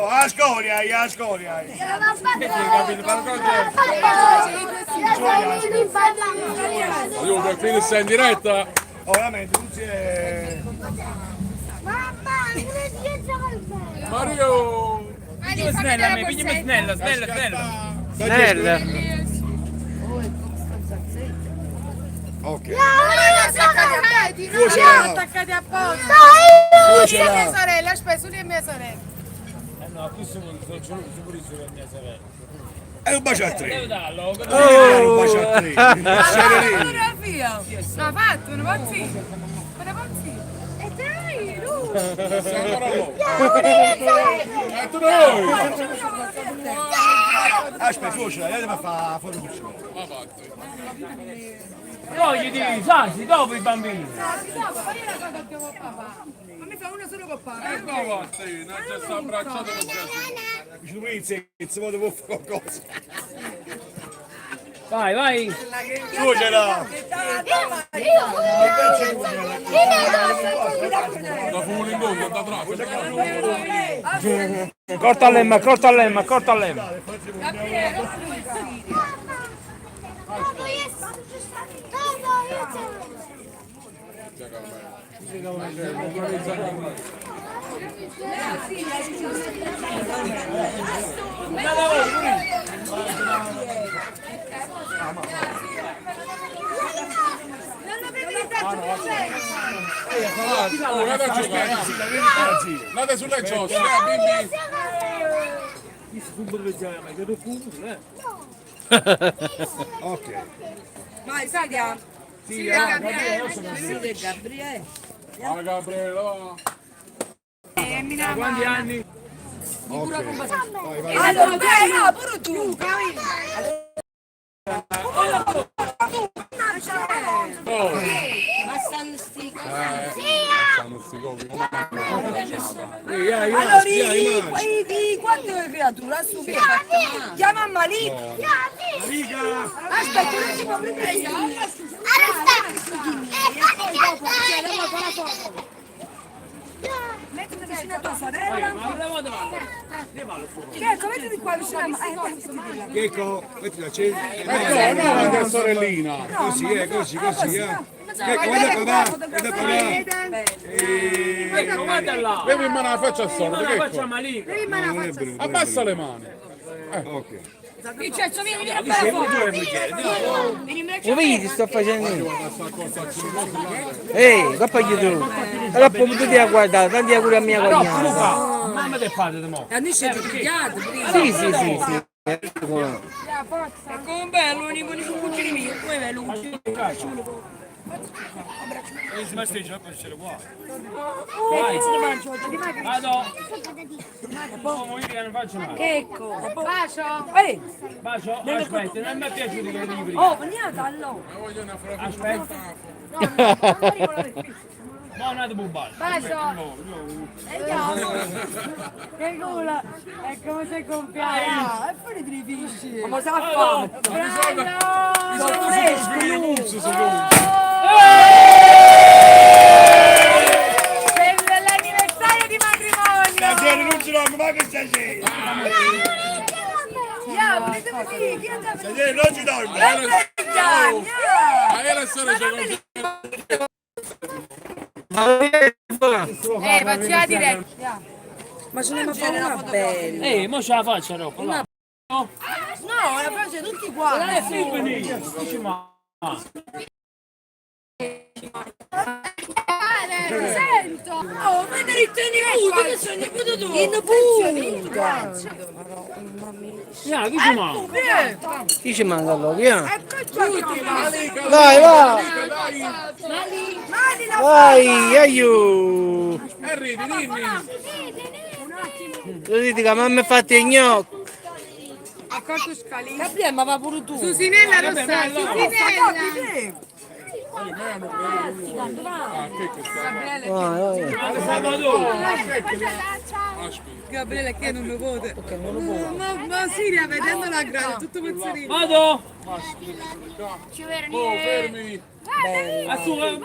Oh, a scoria, a scoria. Aiuto, qui sei in diretta? Ovviamente non c'è... Mario! Pigliami snella. Snella. Ok. Attaccati apposta. Mia sorella, ha speso di mia sorella. No, qui sono purissimo per mia sorella. E un bacio a tre. Devo darlo. Un bacio a tre. Fotografia. No, fatto, una pazzia. Una pazzia. E dai, lui. Sei ancora noi! Aspetta, suocera, lei deve fare foto. Poi gli dici, sai, dopo i bambini. Ma io la cosa che ho papà. Ma mi fa una solo con papà. No, Martina, già sta abbracciato con Gesù. Ci inizia, se vuoi devo fare qualcosa. Vai. Suocera. Da fumo in bocca, da atrás. Corta l'emma. Andate a giocare, andate sulle giostre, bimbi. Ok. Vai, Sadia. Sì, Gabriele. Ah, Gabriele, Quanti anni? Allora, vai, pure tu. Allora, quante creature ha subito? Chiama Malik. Aspetta, non si può prendere io. Mettiti vicino a tua sorella. Ecco, mettiti qua vicino a me. Ecco, metti la cena. no, anche sorellina. Così, così. Ecco, guarda qua. Ecco, guarda là. Bevi in mano la faccia a sordo, La che faccia malina. abbassa le mani. Ok. Ciccio, vieni a fare Lo vedi, sto facendo io. Ehi, che fai tu? Allora potuti a guardare, tanti auguri a mia cognata. Mamma del padre di mo. Anisce pigliato prima. Sì. È come bello, non mi dico cucini mio, come bello cucini. Si masticcia, poi ce lo vuoi. Vai. Vado. Oh, io che non faccio male. Ecco. Bacio. Bacio, aspetta, non mi è piaciuto che arrivi prima. Oh, veniate allora. Aspetta. Buona di bubbare. Bacio. Che culo. È come se compiamo. E poi ti ripisci. Ma sa fatto. Sono fresco. Per l'anniversario di matrimonio. Non ce l'ho, ma che stai? Non ci dormi. Ma era solo faccia diretta. Ma ce ne fare una bella. Mo ce la faccio dopo. Là. No, la faccia tutti quanti. Dici ma. Sento! Oh, ma dritto in nipote, che sono nipote tu! In nipote! Dici ma. Chi ci manca allora? Via. Vai, Vai. Vai, aiuto. ridi, dimmi. Lo dite che mamma ha fatto i gnocchi. Accorto scalino. Gabriele, ma va pure tu! Susinella Rossa! Susinella! Gabriele che non lo vuole. Ma Siria vedendo la grande, tutto pezzolino. Vado. Oh, fermi.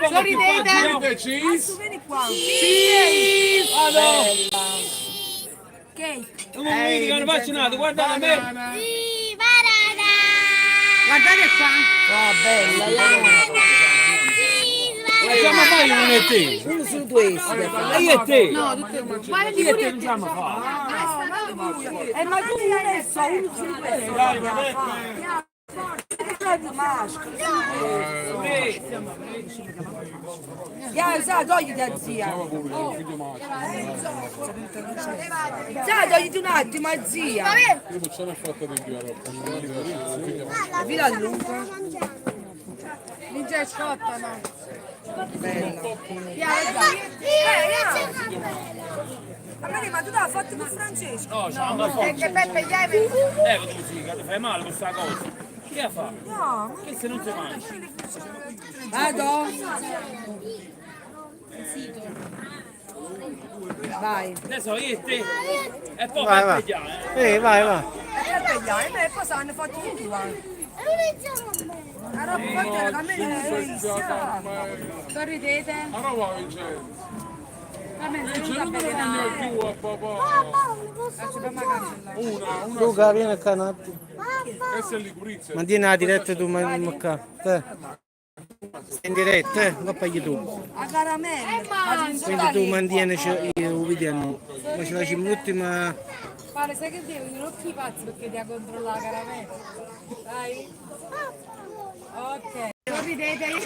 Sorridete. Dite cheese. Vieni qua. Sì. Vado. cake. Non mi dicono faccio nato, guardate me. Guardate qua. Ah, bella, Facciamo fare un e te. uno su questo. E io e te. No, tutte e due. Ma io e te non facciamo fare. Ma tu adesso uno su questo. Sai, togliti a zia. Sai, togliti un attimo a zia. Io non ce l'ho fatta di più a roba. Vila a lungo. Ninja scotta, no? Ma tu l'hai fatto con Francesco? No, c'è una forza. Che Peppe gli hai messo? Così, che ti fai male questa cosa. Che ha fatto? No, Che se non si mangia? vado. Vai. Adesso io e te. E poi Vai, vai. vediamo. Vai, vai. E poi hanno fatto tutti quanti. La roba fatta era bellissima. Sorridete. Ma no, va Vincenzo. Vabbè, Non non ne mangia più a papà. Una. Luca, vieni a canappi. Questa è ligurizia. Mantieni la diretta tu, ma qua. Sei in diretta, va per YouTube. A caramelle. Quindi tu mantieni il video. Ma ci facciamo l'ultima. Pare, sai che devi? Non ti pazzi perché ti ha controllato la caramella. Dai. Ok. Sorridete, io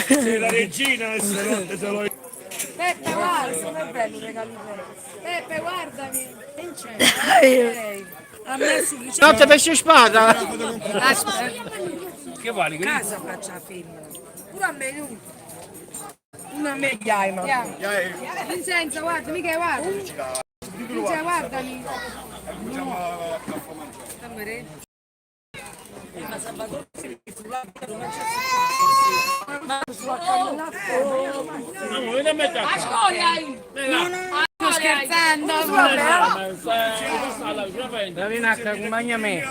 Sei la regina e se no te lo Peppe, guarda. Sono bello i regali. Peppe, guardami. Ha messo il Notte pesce spada. Che vale? casa faccia la femmina. Pure a me lui. Una megliaia, ma. Vincenzo, guarda, mica guarda. Vincenzo, guardami. Non volete mettere a Sto scherzando. Vieni a accompagna me.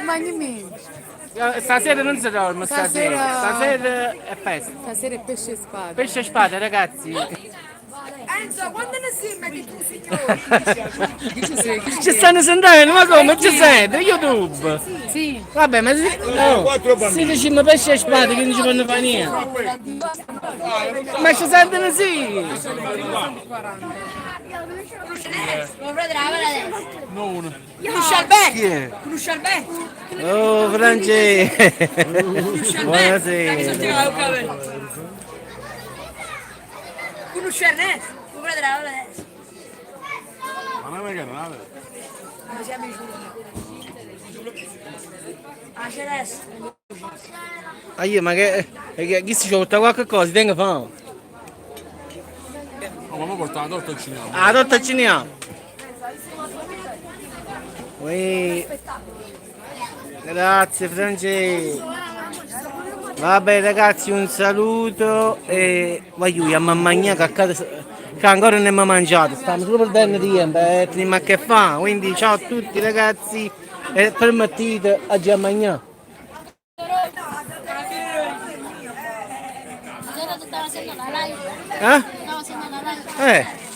Mangi me. Stasera non si dorme, stasera. Stasera è festa. Stasera è pesce e spada. Pesce e spada, ragazzi. Enzo, quando ne si metti tu, signore? Ci stanno sentendo, ma come? Ci sente? YouTube. Sì. Vabbè, ma se diciamo pesce e spada, che non ci fanno fare niente. Ma ci sentono sì. Conosci Alberto? Conosci Alberto? Oh, Francesco. Buonasera. Conosci Ernesto? Ma non è che nada. Ah, io, ma chi si porta qualche cosa? Tenga fame. Ma mi porta la torta e ci andiamo. Ah, torta ci ne Ui. Grazie Francesco. Vabbè ragazzi, un saluto e voglio a mangiare che a casa che ancora non abbiamo mangiato, stiamo solo perdendo tempo, ma che fa? Quindi ciao a tutti ragazzi e permettete a già mangiare. Stava facendo la live. Eh? Stava facendo la live.